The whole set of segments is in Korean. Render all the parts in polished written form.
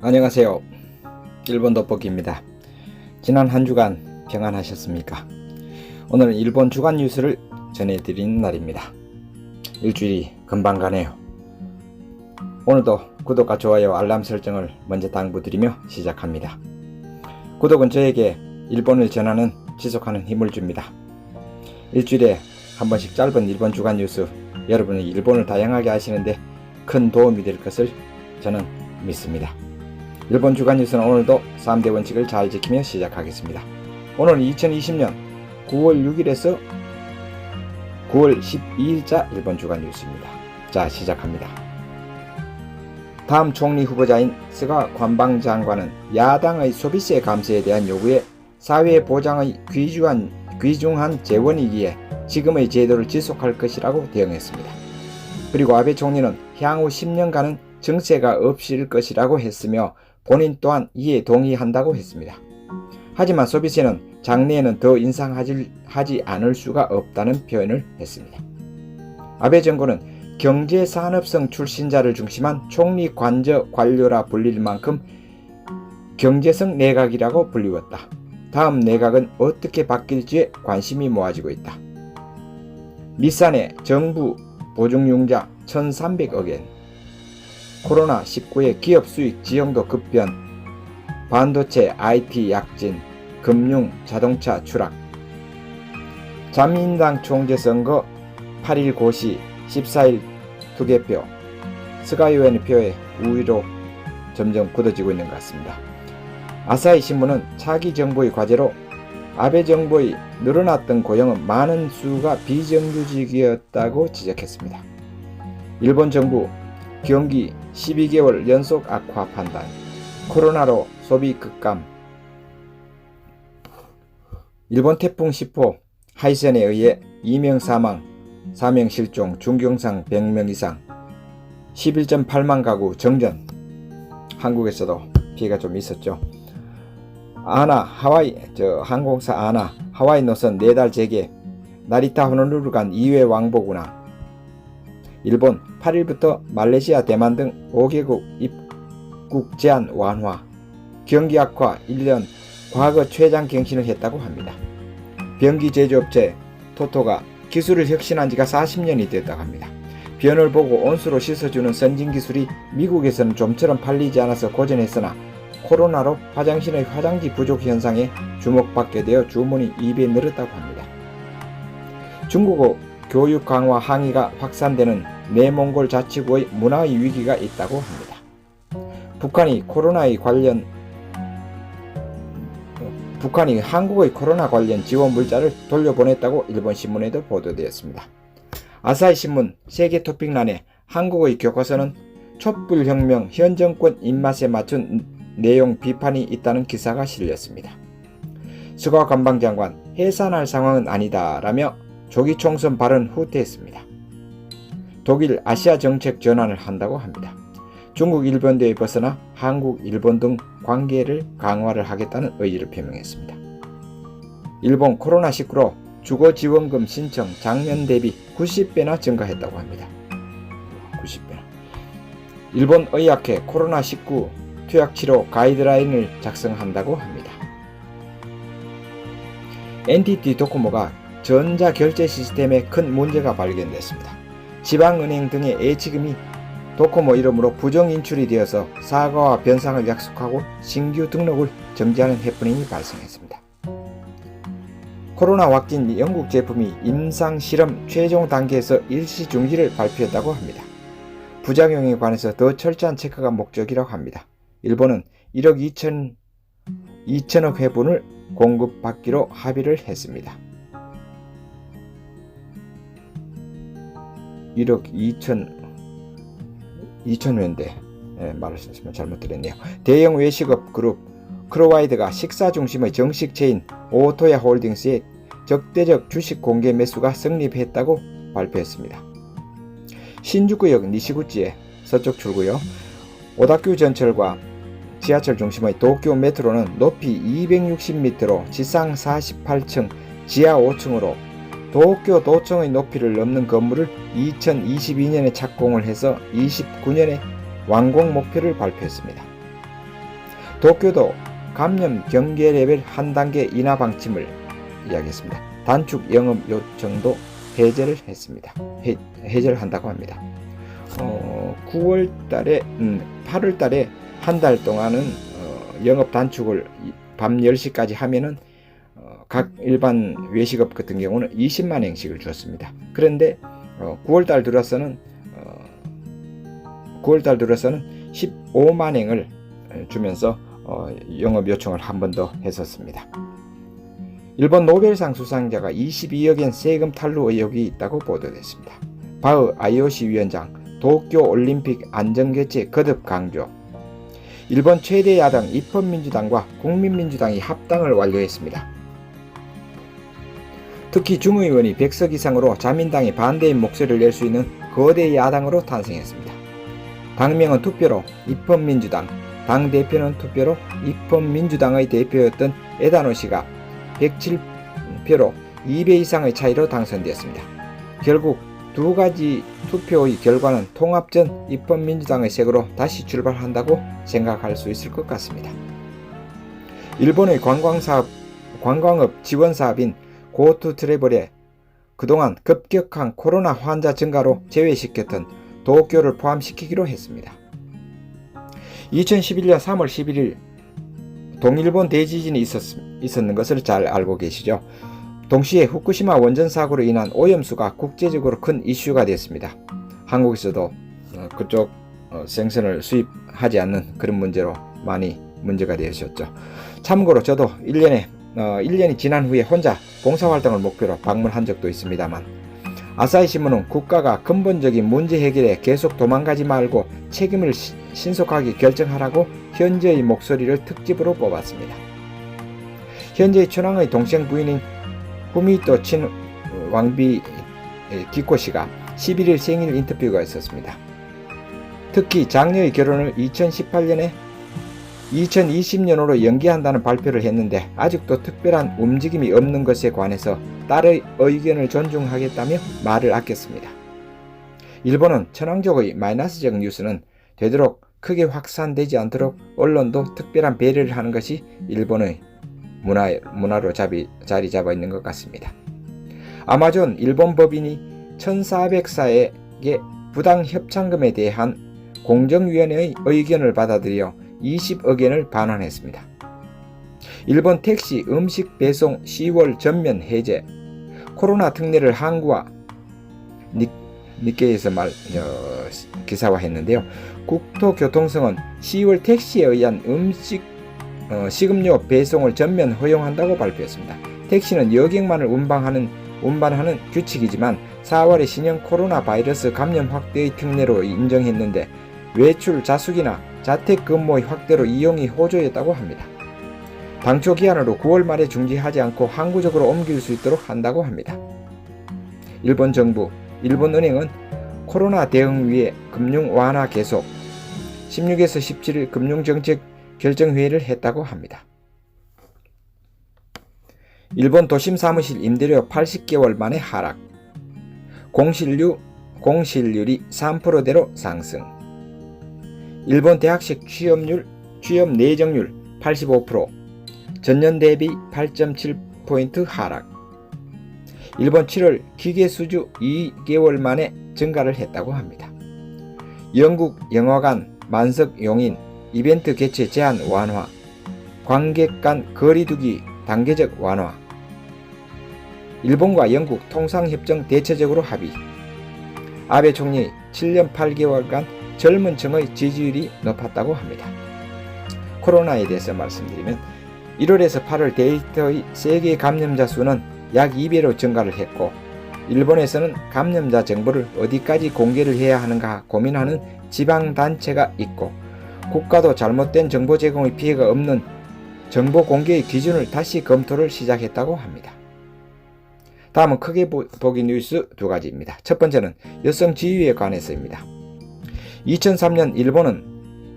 안녕하세요. 일본 돋보기입니다. 지난 한 주간 평안하셨습니까? 오늘은 일본 주간 뉴스를 전해드리는 날입니다. 일주일이 금방 가네요. 오늘도 구독과 좋아요, 알람 설정을 먼저 당부드리며 시작합니다. 구독은 저에게 일본을 전하는 지속하는 힘을 줍니다. 일주일에 한 번씩 짧은 일본 주간 뉴스, 여러분이 일본을 다양하게 아시는데 큰 도움이 될 것을 저는 믿습니다. 일본 주간 뉴스는 오늘도 3대 원칙을 잘 지키며 시작하겠습니다. 오늘은 2020년 9월 6일에서 9월 12일자 일본 주간 뉴스입니다. 자, 시작합니다. 다음 총리 후보자인 스가 관방장관은 야당의 소비세 감세에 대한 요구에 사회 보장의 귀중한 재원이기에 지금의 제도를 지속할 것이라고 대응했습니다. 그리고 아베 총리는 향후 10년간은 증세가 없을 것이라고 했으며 본인 또한 이에 동의한다고 했습니다. 하지만 소비세는 장래에는 더 인상하지 않을 수가 없다는 표현을 했습니다. 아베 정권은 경제산업성 출신자를 중심한 총리 관저 관료라 불릴 만큼 경제성 내각이라고 불리웠다. 다음 내각은 어떻게 바뀔지에 관심이 모아지고 있다. 미산의 정부 보증융자 1,300억 엔, 코로나19의 기업 수익 지형도 급변, 반도체 IT 약진, 금융 자동차 추락, 자민당 총재 선거 8일 고시 14일 투개표, 스가이웬의 표에 우위로 점점 굳어지고 있는 것 같습니다. 아사히 신문은 차기 정부의 과제로 아베 정부의 늘어났던 고용은 많은 수가 비정규직이었다고 지적했습니다. 일본 정부 경기 12개월 연속 악화 판단, 코로나로 소비 급감, 일본 태풍 10호 하이센에 의해 2명 사망, 4명 실종, 중경상 100명 이상, 11.8만 가구 정전. 한국에서도 피해가 좀 있었죠. 항공사 아나 하와이 노선 4달 재개, 나리타 호놀루루 간 2회 왕복 운항. 일본 8일부터 말레이시아, 대만 등 5개국 입국 제한 완화, 경기 악화 1년 과거 최장 경신을 했다고 합니다. 변기 제조업체 토토가 기술을 혁신한 지가 40년이 됐다고 합니다. 변을 보고 온수로 씻어주는 선진기술이 미국에서는 좀처럼 팔리지 않아서 고전했으나 코로나로 화장실의 화장지 부족 현상에 주목받게 되어 주문이 2배 늘었다고 합니다. 중국어 교육 강화 항의가 확산되는 내몽골 자치구의 문화의 위기가 있다고 합니다. 북한이 한국의 코로나 관련 지원 물자를 돌려보냈다고 일본 신문에도 보도되었습니다. 아사히 신문 세계 토픽란에 한국의 교과서는 촛불혁명 현 정권 입맛에 맞춘 내용 비판이 있다는 기사가 실렸습니다. 스가 관방장관 해산할 상황은 아니다라며 조기 총선 발언 후퇴했습니다. 독일 아시아 정책 전환을 한다고 합니다. 중국 일본대에 벗어나 한국 일본 등 관계를 강화를 하겠다는 의지를 표명했습니다. 일본 코로나19로 주거지원금 신청 작년 대비 90배나 증가했다고 합니다. 90배나. 일본 의학회 코로나19 투약치료 가이드라인을 작성한다고 합니다. NTT 도코모가 전자결제 시스템에 큰 문제가 발견됐습니다. 지방은행 등의 예치금이 도코모 이름으로 부정인출이 되어서 사과와 변상을 약속하고 신규 등록을 정지하는 해프닝이 발생했습니다. 코로나 확진 영국 제품이 임상실험 최종 단계에서 일시 중지를 발표했다고 합니다. 부작용에 관해서 더 철저한 체크가 목적이라고 합니다. 일본은 1억 2천억 회분을 공급받기로 합의를 했습니다. 1억 2천회인데 말을 잘못 드렸네요. 대형 외식업 그룹 크로와이드가 식사 중심의 정식 체인 오토야 홀딩스의 적대적 주식 공개 매수가 성립했다고 발표했습니다. 신주쿠역 니시구치의 서쪽 출구요, 오다큐 전철과 지하철 중심의 도쿄 메트로는 높이 260m로 지상 48층, 지하 5층으로 도쿄 도청의 높이를 넘는 건물을 2022년에 착공을 해서 29년에 완공 목표를 발표했습니다. 도쿄도 감염 경계 레벨 한 단계 인하 방침을 이야기했습니다. 단축 영업 요청도 해제를 했습니다. 해제를 한다고 합니다. 9월 달에 8월 달에 한 달 동안은 영업 단축을 밤 10시까지 하면은 각 일반 외식업 같은 경우는 20만 행씩을 주었습니다. 그런데 9월 달 들어서는 15만 행을 주면서 영업 요청을 한 번 더 했었습니다. 일본 노벨상 수상자가 22억엔 세금 탈루 의혹이 있다고 보도됐습니다. 바흐 IOC 위원장 도쿄 올림픽 안전개최 거듭 강조. 일본 최대 야당 입헌민주당과 국민민주당이 합당을 완료했습니다. 특히 중의원이 100석 이상으로 자민당의 반대의 목소리를 낼 수 있는 거대 야당으로 탄생했습니다. 당명은 투표로 입헌민주당, 당대표는 투표로 입헌민주당의 대표였던 에다노 씨가 107표로 2배 이상의 차이로 당선되었습니다. 결국 두 가지 투표의 결과는 통합전 입헌민주당의 색으로 다시 출발한다고 생각할 수 있을 것 같습니다. 일본의 관광업 지원사업인 고투 트래블에 그동안 급격한 코로나 환자 증가로 제외시켰던 도쿄를 포함시키기로 했습니다. 2011년 3월 11일 동일본 대지진이 있었는 것을 잘 알고 계시죠? 동시에 후쿠시마 원전 사고로 인한 오염수가 국제적으로 큰 이슈가 됐습니다. 한국에서도 그쪽 생선을 수입하지 않는 그런 문제로 많이 문제가 되었었죠. 참고로 저도 1년이 지난 후에 혼자 봉사활동을 목표로 방문한 적도 있습니다만, 아사히 신문은 국가가 근본적인 문제 해결에 계속 도망가지 말고 책임을 신속하게 결정하라고 현재의 목소리를 특집으로 뽑았습니다. 현재의 춘왕의 동생 부인인 후미토 친 왕비 기코 씨가 11일 생일 인터뷰가 있었습니다. 특히 장녀의 결혼을 2020년으로 연기한다는 발표를 했는데 아직도 특별한 움직임이 없는 것에 관해서 딸의 의견을 존중하겠다며 말을 아꼈습니다. 일본은 천황족의 마이너스적 뉴스는 되도록 크게 확산되지 않도록 언론도 특별한 배려를 하는 것이 일본의 문화로 자리 잡아 있는 것 같습니다. 아마존 일본 법인이 1400사에게 부당 협찬금에 대한 공정위원회의 의견을 받아들여 20억엔을 반환했습니다. 일본 택시 음식 배송 10월 전면 해제. 코로나 특례를 한국화 니케이에서 기사화했는데요. 국토교통성은 10월 택시에 의한 식음료 배송을 전면 허용한다고 발표했습니다. 택시는 여객만을 운반하는 규칙이지만 4월에 신형 코로나 바이러스 감염 확대의 특례로 인정했는데 외출 자숙이나 자택근무의 확대로 이용이 호조했다고 합니다. 당초 기한으로 9월 말에 중지하지 않고 항구적으로 옮길 수 있도록 한다고 합니다. 일본 정부, 일본은행은 코로나 대응 위해 금융 완화 계속 16에서 17일 금융정책 결정회의를 했다고 합니다. 일본 도심 사무실 임대료 80개월 만에 하락. 공실률이 3%대로 상승. 일본 대학식 취업 내정률 85%, 전년 대비 8.7포인트 하락. 일본 7월 기계수주 2개월 만에 증가를 했다고 합니다. 영국 영화관 만석 용인 이벤트 개최 제한 완화. 관객 간 거리두기 단계적 완화. 일본과 영국 통상협정 대체적으로 합의. 아베 총리 7년 8개월간 젊은 층의 지지율이 높았다고 합니다. 코로나에 대해서 말씀드리면 1월에서 8월 데이터의 세계 감염자 수는 약 2배로 증가를 했고, 일본에서는 감염자 정보를 어디까지 공개를 해야 하는가 고민하는 지방단체가 있고, 국가도 잘못된 정보 제공의 피해가 없는 정보 공개의 기준을 다시 검토를 시작했다고 합니다. 다음은 크게 보기 뉴스 두 가지입니다. 첫 번째는 여성 지위에 관해서입니다. 2003년 일본은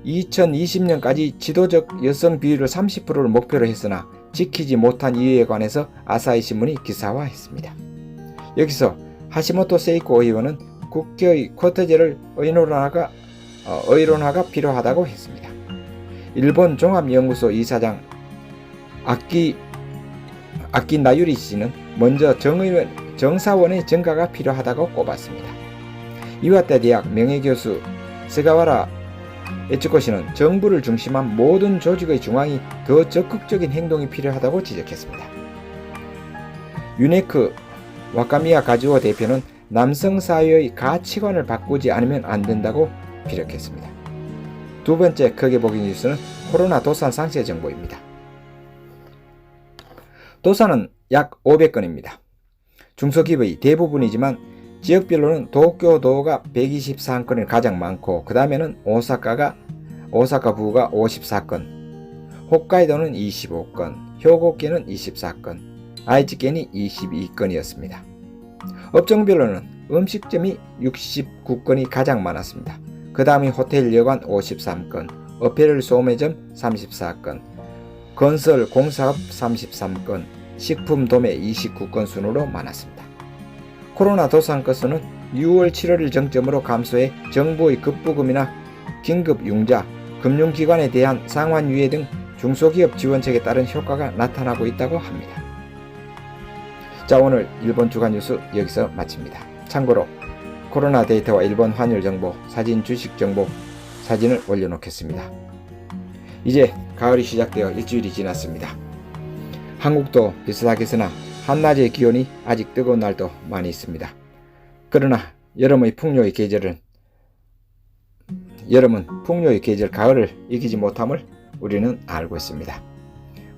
2020년까지 지도적 여성 비율을 30%를 목표로 했으나 지키지 못한 이유에 관해서 아사히 신문이 기사화했습니다. 여기서 하시모토 세이코 의원은 국회의 쿼터제를 의논화가 필요하다고 했습니다. 일본 종합연구소 이사장 아키 나유리 씨는 먼저 정사원의 증가가 필요하다고 꼽았습니다. 이와타 대학 명예교수 스가와라 에츠코 씨는 정부를 중심한 모든 조직의 중앙이 더 적극적인 행동이 필요하다고 지적했습니다. 유네크 와카미야 가즈오 대표는 남성 사회의 가치관을 바꾸지 않으면 안 된다고 피력했습니다. 두 번째 크게 보기 뉴스는 코로나 도산 상세 정보입니다. 도산은 약 500건입니다. 중소기업의 대부분이지만 지역별로는 도쿄도가 124건이 가장 많고 그 다음에는 오사카부가 54건, 홋카이도는 25건, 효고県 24건, 아이치현이 22건이었습니다. 업종별로는 음식점이 69건이 가장 많았습니다. 그 다음이 호텔 여관 53건, 어페럴 소매점 34건, 건설 공사업 33건, 식품 도매 29건 순으로 많았습니다. 코로나 도산 건수는 6월 7월 정점으로 감소해 정부의 급부금이나 긴급 융자, 금융기관에 대한 상환 유예 등 중소기업 지원책에 따른 효과가 나타나고 있다고 합니다. 자, 오늘 일본 주간 뉴스 여기서 마칩니다. 참고로 코로나 데이터와 일본 환율 정보, 사진 주식 정보 사진을 올려놓겠습니다. 이제 가을이 시작되어 일주일이 지났습니다. 한국도 비슷하겠으나 한낮의 기온이 아직 뜨거운 날도 많이 있습니다. 그러나 여름은 풍요의 계절 가을을 이기지 못함을 우리는 알고 있습니다.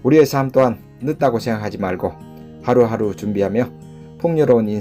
우리의 삶 또한 늦다고 생각하지 말고 하루하루 준비하며 풍요로운 인생